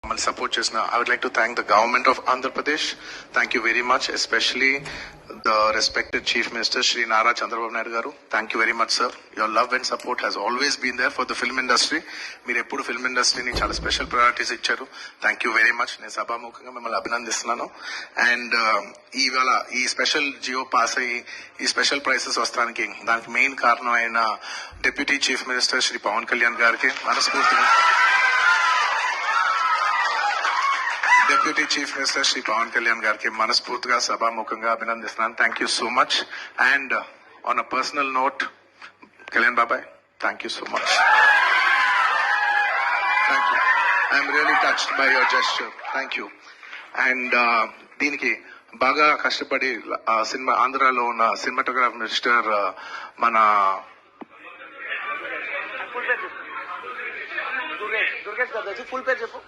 మమ్మల్ని సపోర్ట్ చేసిన I would like to thank the government of Andhra Pradesh. Thank you very much, especially the respected chief minister Shri Nara Chandrababu Naidu garu. Thank you very much sir. Your love and support has always been there for the film industry. మీరు ఎప్పుడు film ఇండస్ట్రీని చాలా special priorities ఇచ్చారు. Thank you very much. నేను సభాముఖంగా మిమ్మల్ని అభినందిస్తున్నాను. And ఇవాళ ఈ స్పెషల్ జియో పాస్ అయ్యి ఈ స్పెషల్ ప్రైసెస్ వస్తానికి దానికి మెయిన్ కారణం అయిన deputy chief minister Shri Pawan Kalyan గారికి మనస్ఫూర్తిగా, deputy chief minister Shri Pawan Kalyan గారికి మనస్ఫూర్తిగా సభాముఖంగా అభినందిస్తున్నాను. Thank you so much. And on a personal note, Kalyan బాబాయ్, thank you so much. Thank you. I'm really touched by your gesture. Thank you. And దీనికి బాగా కష్టపడి సినిమా ఆంధ్రాలో ఉన్న సినిమాటోగ్రాఫ్ మినిస్టర్ మన దుర్గేష్ గారు ఫుల్ పేరు చెప్పు.